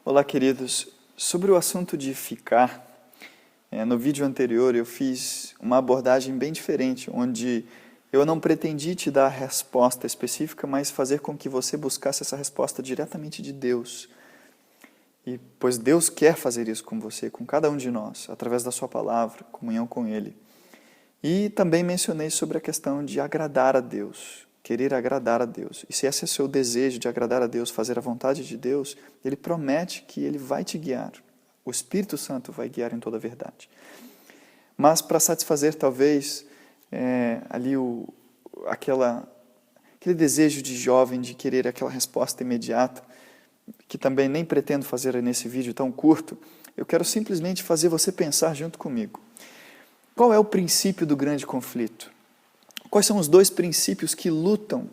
Olá, queridos. Sobre o assunto de ficar, no vídeo anterior eu fiz uma abordagem bem diferente, onde eu não pretendi te dar a resposta específica, mas fazer com que você buscasse essa resposta diretamente de Deus. Pois Deus quer fazer isso com você, com cada um de nós, através da sua palavra, comunhão com Ele. E também mencionei sobre a questão de agradar a Deus, querer agradar a Deus. E se esse é o seu desejo de agradar a Deus, fazer a vontade de Deus, Ele promete que Ele vai te guiar. O Espírito Santo vai guiar em toda a verdade. Mas para satisfazer talvez ali aquele desejo de jovem de querer aquela resposta imediata, que também nem pretendo fazer nesse vídeo tão curto, eu quero simplesmente fazer você pensar junto comigo. Qual é o princípio do grande conflito? Quais são os dois princípios que lutam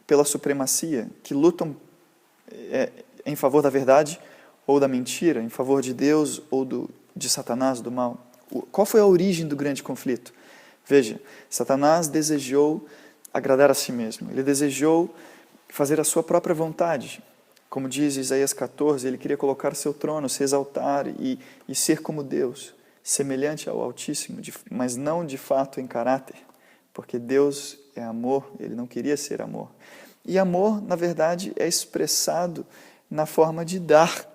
pela supremacia, que lutam em favor da verdade ou da mentira, em favor de Deus ou de Satanás, do mal? Qual foi a origem do grande conflito? Veja, Satanás desejou agradar a si mesmo, ele desejou fazer a sua própria vontade. Como diz Isaías 14, ele queria colocar seu trono, se exaltar e ser como Deus, semelhante ao Altíssimo, mas não de fato em caráter, porque Deus é amor, ele não queria ser amor. E amor, na verdade, é expressado na forma de dar.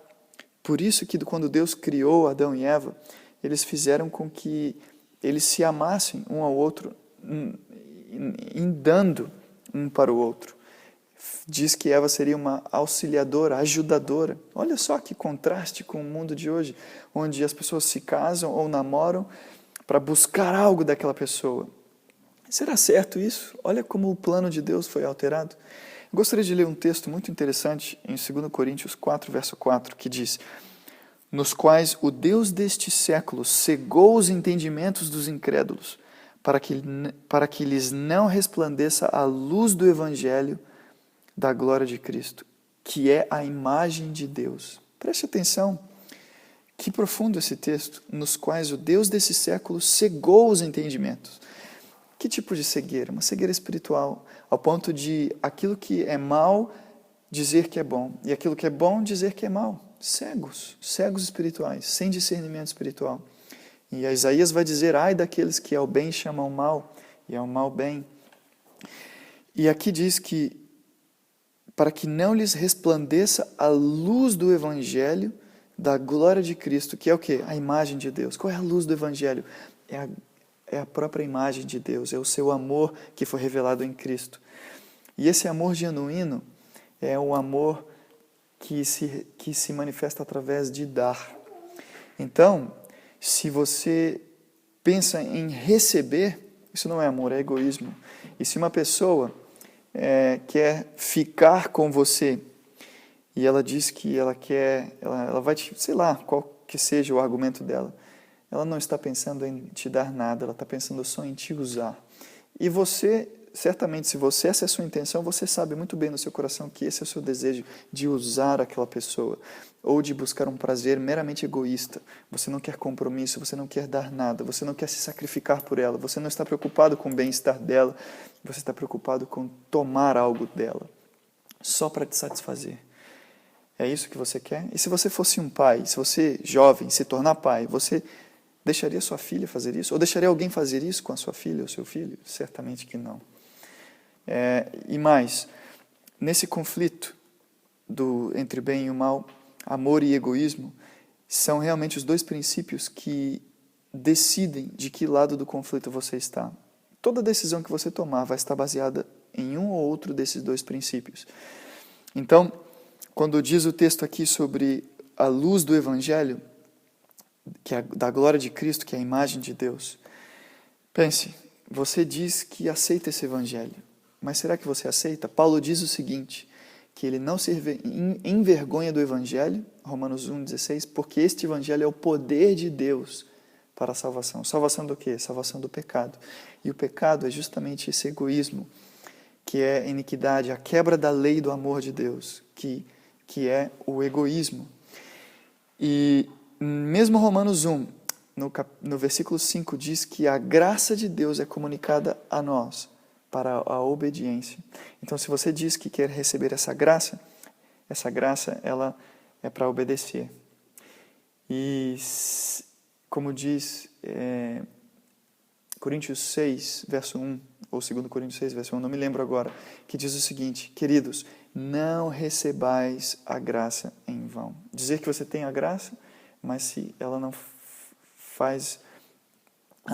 Por isso que quando Deus criou Adão e Eva, eles fizeram com que eles se amassem um ao outro, em dando um para o outro. Diz que Eva seria uma auxiliadora, ajudadora. Olha só que contraste com o mundo de hoje, onde as pessoas se casam ou namoram para buscar algo daquela pessoa. Será certo isso? Olha como o plano de Deus foi alterado. Eu gostaria de ler um texto muito interessante em 2 Coríntios 4, verso 4, que diz: nos quais o Deus deste século cegou os entendimentos dos incrédulos, para que lhes não resplandeça a luz do Evangelho da glória de Cristo, que é a imagem de Deus. Preste atenção, que profundo esse texto, nos quais o Deus desse século cegou os entendimentos. Que tipo de cegueira? Uma cegueira espiritual, ao ponto de aquilo que é mal dizer que é bom, e aquilo que é bom dizer que é mal. Cegos espirituais, sem discernimento espiritual. E Isaías vai dizer, ai daqueles que ao bem chamam mal, e ao mal bem. E aqui diz que para que não lhes resplandeça a luz do Evangelho da glória de Cristo, que é o quê? A imagem de Deus. Qual é a luz do Evangelho? É a própria imagem de Deus, é o seu amor que foi revelado em Cristo. E esse amor genuíno é o amor que se manifesta através de dar. Então, se você pensa em receber, isso não é amor, é egoísmo. E se uma pessoa quer ficar com você e ela diz que ela vai te, sei lá, qual que seja o argumento dela, ela não está pensando em te dar nada, ela está pensando só em te usar. E você, certamente, se essa é a sua intenção, você sabe muito bem no seu coração que esse é o seu desejo de usar aquela pessoa, ou de buscar um prazer meramente egoísta. Você não quer compromisso, você não quer dar nada, você não quer se sacrificar por ela, você não está preocupado com o bem-estar dela, você está preocupado com tomar algo dela, só para te satisfazer. É isso que você quer? E se você fosse um pai, se você, jovem, se tornar pai, você deixaria sua filha fazer isso? Ou deixaria alguém fazer isso com a sua filha ou seu filho? Certamente que não. E mais, nesse conflito entre o bem e o mal, amor e egoísmo, são realmente os dois princípios que decidem de que lado do conflito você está. Toda decisão que você tomar vai estar baseada em um ou outro desses dois princípios. Então, quando diz o texto aqui sobre a luz do Evangelho, que é da glória de Cristo, que é a imagem de Deus, pense, você diz que aceita esse Evangelho, mas será que você aceita? Paulo diz o seguinte, que ele não se envergonha do Evangelho, Romanos 1,16, porque este Evangelho é o poder de Deus para a salvação. Salvação do quê? Salvação do pecado. E o pecado é justamente esse egoísmo, que é a iniquidade, a quebra da lei do amor de Deus, que é o egoísmo. E mesmo Romanos 1, no versículo 5, diz que a graça de Deus é comunicada a nós para a obediência. Então, se você diz que quer receber essa graça ela é para obedecer. E, como diz Coríntios 6, verso 1, ou 2 Coríntios 6, verso 1, não me lembro agora, que diz o seguinte: queridos, não recebais a graça em vão. Dizer que você tem a graça, mas se ela não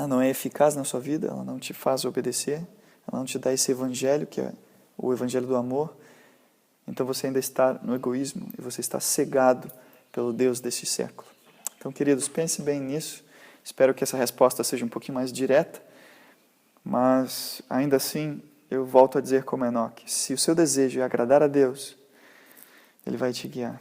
não é eficaz na sua vida, ela não te faz obedecer, ela não te dá esse evangelho, que é o evangelho do amor, então você ainda está no egoísmo e você está cegado pelo Deus deste século. Então, queridos, pense bem nisso. Espero que essa resposta seja um pouquinho mais direta, mas ainda assim eu volto a dizer como Enoque: se o seu desejo é agradar a Deus, Ele vai te guiar.